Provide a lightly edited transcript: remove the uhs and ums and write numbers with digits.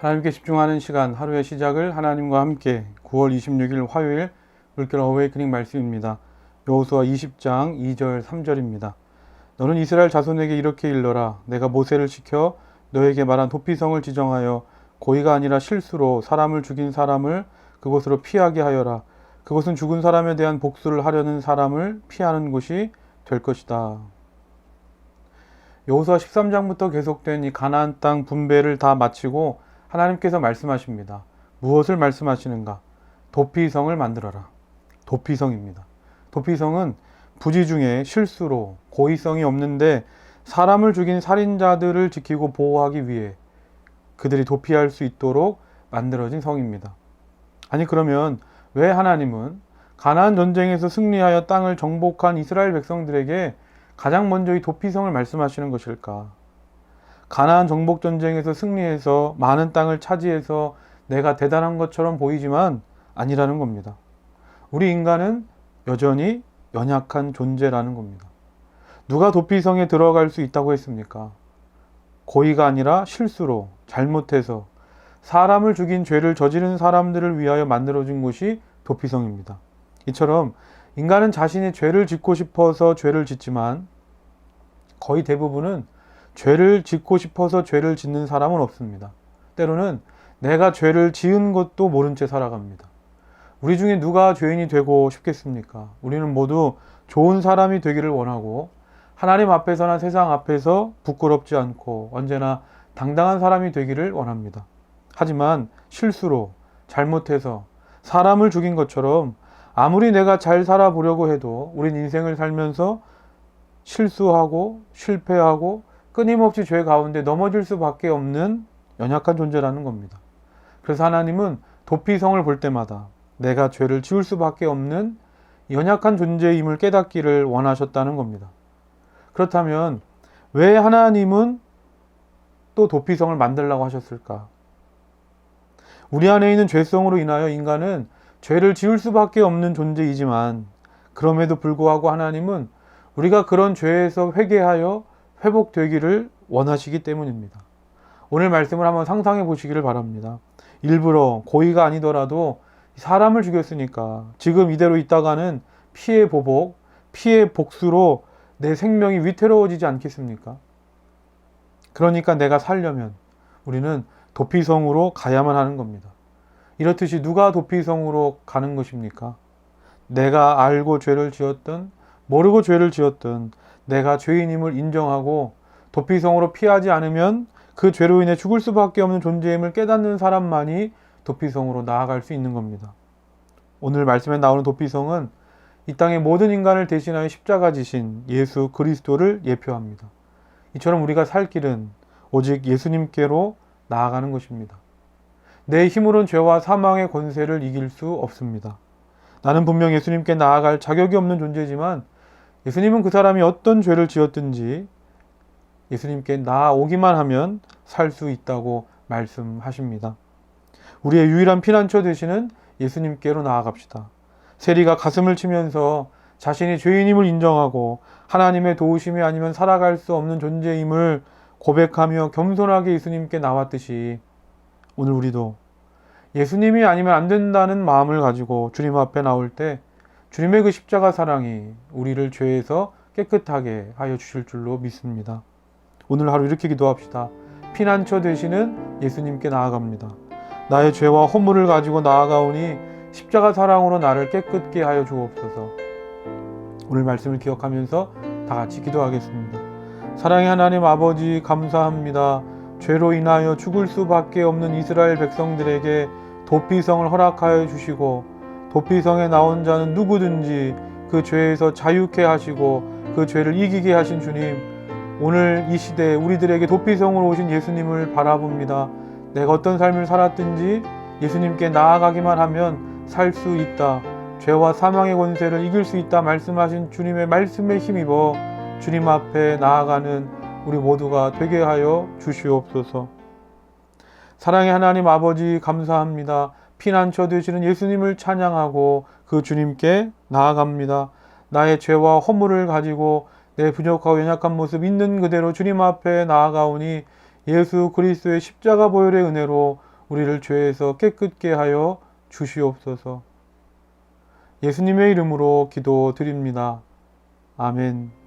하나님께 집중하는 시간, 하루의 시작을 하나님과 함께 9월 26일 화요일 물결 어웨이크닝 말씀입니다. 여호수아 20장 2절 3절입니다. 너는 이스라엘 자손에게 이렇게 일러라. 내가 모세를 시켜 너에게 말한 도피성을 지정하여 고의가 아니라 실수로 사람을 죽인 사람을 그곳으로 피하게 하여라. 그것은 죽은 사람에 대한 복수를 하려는 사람을 피하는 곳이 될 것이다. 여호수아 13장부터 계속된 이 가나안 땅 분배를 다 마치고 하나님께서 말씀하십니다. 무엇을 말씀하시는가? 도피성을 만들어라. 도피성입니다. 도피성은 부지 중에 실수로 고의성이 없는데 사람을 죽인 살인자들을 지키고 보호하기 위해 그들이 도피할 수 있도록 만들어진 성입니다. 아니 그러면 왜 하나님은 가나안 전쟁에서 승리하여 땅을 정복한 이스라엘 백성들에게 가장 먼저 이 도피성을 말씀하시는 것일까? 가나안 정복 전쟁에서 승리해서 많은 땅을 차지해서 내가 대단한 것처럼 보이지만 아니라는 겁니다. 우리 인간은 여전히 연약한 존재라는 겁니다. 누가 도피성에 들어갈 수 있다고 했습니까? 고의가 아니라 실수로 잘못해서 사람을 죽인 죄를 저지른 사람들을 위하여 만들어진 곳이 도피성입니다. 이처럼 인간은 자신이 죄를 짓고 싶어서 죄를 짓지만 거의 대부분은 죄를 짓고 싶어서 죄를 짓는 사람은 없습니다. 때로는 내가 죄를 지은 것도 모른 채 살아갑니다. 우리 중에 누가 죄인이 되고 싶겠습니까? 우리는 모두 좋은 사람이 되기를 원하고 하나님 앞에서나 세상 앞에서 부끄럽지 않고 언제나 당당한 사람이 되기를 원합니다. 하지만 실수로 잘못해서 사람을 죽인 것처럼 아무리 내가 잘 살아보려고 해도 우린 인생을 살면서 실수하고 실패하고 끊임없이 죄 가운데 넘어질 수밖에 없는 연약한 존재라는 겁니다. 그래서 하나님은 도피성을 볼 때마다 내가 죄를 지을 수밖에 없는 연약한 존재임을 깨닫기를 원하셨다는 겁니다. 그렇다면 왜 하나님은 또 도피성을 만들라고 하셨을까? 우리 안에 있는 죄성으로 인하여 인간은 죄를 지을 수밖에 없는 존재이지만 그럼에도 불구하고 하나님은 우리가 그런 죄에서 회개하여 회복되기를 원하시기 때문입니다. 오늘 말씀을 한번 상상해 보시기를 바랍니다. 일부러 고의가 아니더라도 사람을 죽였으니까 지금 이대로 있다가는 피해 보복, 피해 복수로 내 생명이 위태로워지지 않겠습니까? 그러니까 내가 살려면 우리는 도피성으로 가야만 하는 겁니다. 이렇듯이 누가 도피성으로 가는 것입니까? 내가 알고 죄를 지었든 모르고 죄를 지었든 내가 죄인임을 인정하고 도피성으로 피하지 않으면 그 죄로 인해 죽을 수밖에 없는 존재임을 깨닫는 사람만이 도피성으로 나아갈 수 있는 겁니다. 오늘 말씀에 나오는 도피성은 이 땅의 모든 인간을 대신하여 십자가 지신 예수 그리스도를 예표합니다. 이처럼 우리가 살 길은 오직 예수님께로 나아가는 것입니다. 내 힘으로는 죄와 사망의 권세를 이길 수 없습니다. 나는 분명 예수님께 나아갈 자격이 없는 존재지만 예수님은 그 사람이 어떤 죄를 지었든지 예수님께 나아오기만 하면 살 수 있다고 말씀하십니다. 우리의 유일한 피난처 되시는 예수님께로 나아갑시다. 세리가 가슴을 치면서 자신이 죄인임을 인정하고 하나님의 도우심이 아니면 살아갈 수 없는 존재임을 고백하며 겸손하게 예수님께 나왔듯이 오늘 우리도 예수님이 아니면 안 된다는 마음을 가지고 주님 앞에 나올 때 주님의 그 십자가 사랑이 우리를 죄에서 깨끗하게 하여 주실 줄로 믿습니다. 오늘 하루 이렇게 기도합시다. 피난처 되시는 예수님께 나아갑니다. 나의 죄와 허물을 가지고 나아가오니 십자가 사랑으로 나를 깨끗게 하여 주옵소서. 오늘 말씀을 기억하면서 다 같이 기도하겠습니다. 사랑의 하나님 아버지 감사합니다. 죄로 인하여 죽을 수밖에 없는 이스라엘 백성들에게 도피성을 허락하여 주시고 도피성에 나온 자는 누구든지 그 죄에서 자유케 하시고 그 죄를 이기게 하신 주님, 오늘 이 시대에 우리들에게 도피성으로 오신 예수님을 바라봅니다. 내가 어떤 삶을 살았든지 예수님께 나아가기만 하면 살 수 있다. 죄와 사망의 권세를 이길 수 있다 말씀하신 주님의 말씀에 힘입어 주님 앞에 나아가는 우리 모두가 되게 하여 주시옵소서. 사랑의 하나님 아버지 감사합니다. 피난처 되시는 예수님을 찬양하고 그 주님께 나아갑니다. 나의 죄와 허물을 가지고 내 부족하고 연약한 모습 있는 그대로 주님 앞에 나아가오니 예수 그리스도의 십자가 보혈의 은혜로 우리를 죄에서 깨끗게 하여 주시옵소서. 예수님의 이름으로 기도드립니다. 아멘.